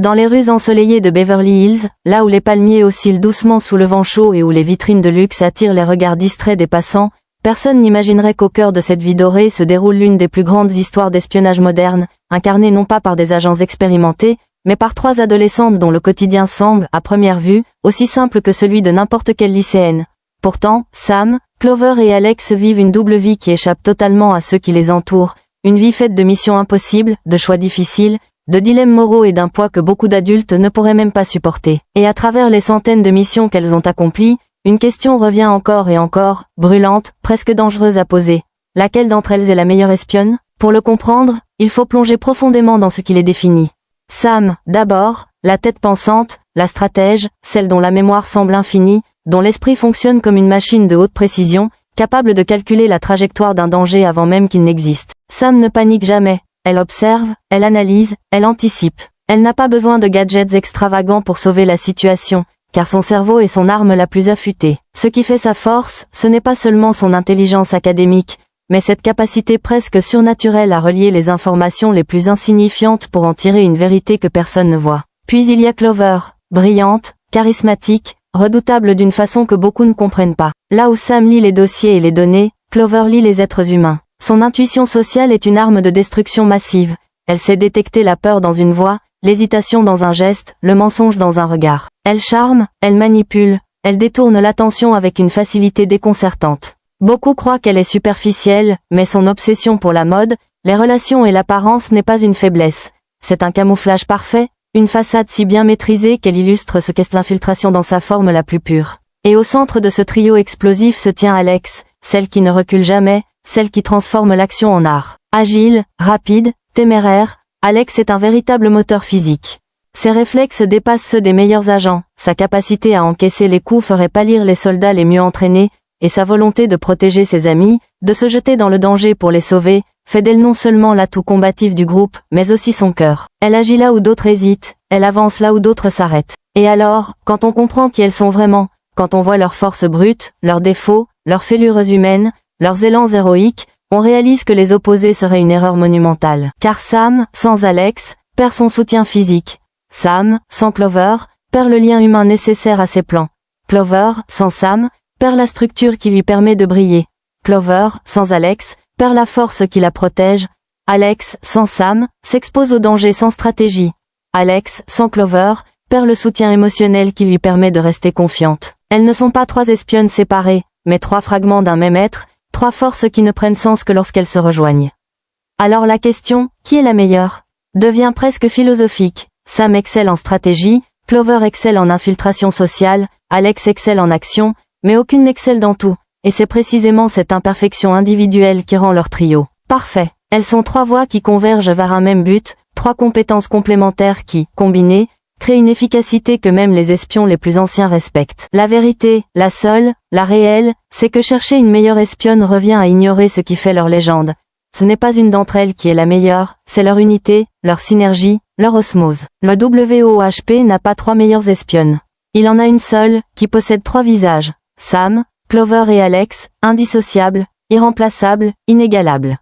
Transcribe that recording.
Dans les rues ensoleillées de Beverly Hills, là où les palmiers oscillent doucement sous le vent chaud et où les vitrines de luxe attirent les regards distraits des passants, personne n'imaginerait qu'au cœur de cette vie dorée se déroule l'une des plus grandes histoires d'espionnage moderne, incarnée non pas par des agents expérimentés, mais par 3 adolescentes dont le quotidien semble, à première vue, aussi simple que celui de n'importe quelle lycéenne. Pourtant, Sam, Clover et Alex vivent une double vie qui échappe totalement à ceux qui les entourent, une vie faite de missions impossibles, de choix difficiles, de dilemmes moraux et d'un poids que beaucoup d'adultes ne pourraient même pas supporter. Et à travers les centaines de missions qu'elles ont accomplies, une question revient encore et encore, brûlante, presque dangereuse à poser. Laquelle d'entre elles est la meilleure espionne? Pour le comprendre, il faut plonger profondément dans ce qui les définit. Sam, d'abord, la tête pensante, la stratège, celle dont la mémoire semble infinie, dont l'esprit fonctionne comme une machine de haute précision, capable de calculer la trajectoire d'un danger avant même qu'il n'existe. Sam ne panique jamais. Elle observe, elle analyse, elle anticipe. Elle n'a pas besoin de gadgets extravagants pour sauver la situation, car son cerveau est son arme la plus affûtée. Ce qui fait sa force, ce n'est pas seulement son intelligence académique, mais cette capacité presque surnaturelle à relier les informations les plus insignifiantes pour en tirer une vérité que personne ne voit. Puis il y a Clover, brillante, charismatique, redoutable d'une façon que beaucoup ne comprennent pas. Là où Sam lit les dossiers et les données, Clover lit les êtres humains. Son intuition sociale est une arme de destruction massive. Elle sait détecter la peur dans une voix, l'hésitation dans un geste, le mensonge dans un regard. Elle charme, elle manipule, elle détourne l'attention avec une facilité déconcertante. Beaucoup croient qu'elle est superficielle, mais son obsession pour la mode, les relations et l'apparence n'est pas une faiblesse. C'est un camouflage parfait, une façade si bien maîtrisée qu'elle illustre ce qu'est l'infiltration dans sa forme la plus pure. Et au centre de ce trio explosif se tient Alex, celle qui ne recule jamais, celle qui transforme l'action en art. Agile, rapide, téméraire, Alex est un véritable moteur physique. Ses réflexes dépassent ceux des meilleurs agents, sa capacité à encaisser les coups ferait pâlir les soldats les mieux entraînés, et sa volonté de protéger ses amis, de se jeter dans le danger pour les sauver, fait d'elle non seulement l'atout combatif du groupe, mais aussi son cœur. Elle agit là où d'autres hésitent, elle avance là où d'autres s'arrêtent. Et alors, quand on comprend qui elles sont vraiment, quand on voit leurs forces brutes, leurs défauts, leurs fêlures humaines, leurs élans héroïques, on réalise que les opposer serait une erreur monumentale. Car Sam, sans Alex, perd son soutien physique. Sam, sans Clover, perd le lien humain nécessaire à ses plans. Clover, sans Sam, perd la structure qui lui permet de briller. Clover, sans Alex, perd la force qui la protège. Alex, sans Sam, s'expose au danger sans stratégie. Alex, sans Clover, perd le soutien émotionnel qui lui permet de rester confiante. Elles ne sont pas 3 espionnes séparées, mais 3 fragments d'un même être, 3 forces qui ne prennent sens que lorsqu'elles se rejoignent. Alors la question, qui est la meilleure, devient presque philosophique. Sam excelle en stratégie, Clover excelle en infiltration sociale, Alex excelle en action, mais aucune n'excelle dans tout, et c'est précisément cette imperfection individuelle qui rend leur trio parfait. Elles sont 3 voies qui convergent vers un même but, 3 compétences complémentaires qui, combinées, créent une efficacité que même les espions les plus anciens respectent. La vérité, la seule, la réelle, c'est que chercher une meilleure espionne revient à ignorer ce qui fait leur légende. Ce n'est pas une d'entre elles qui est la meilleure, c'est leur unité, leur synergie, leur osmose. Le WOHP n'a pas 3 meilleures espionnes. Il en a une seule, qui possède 3 visages. Sam, Clover et Alex, indissociables, irremplaçables, inégalables.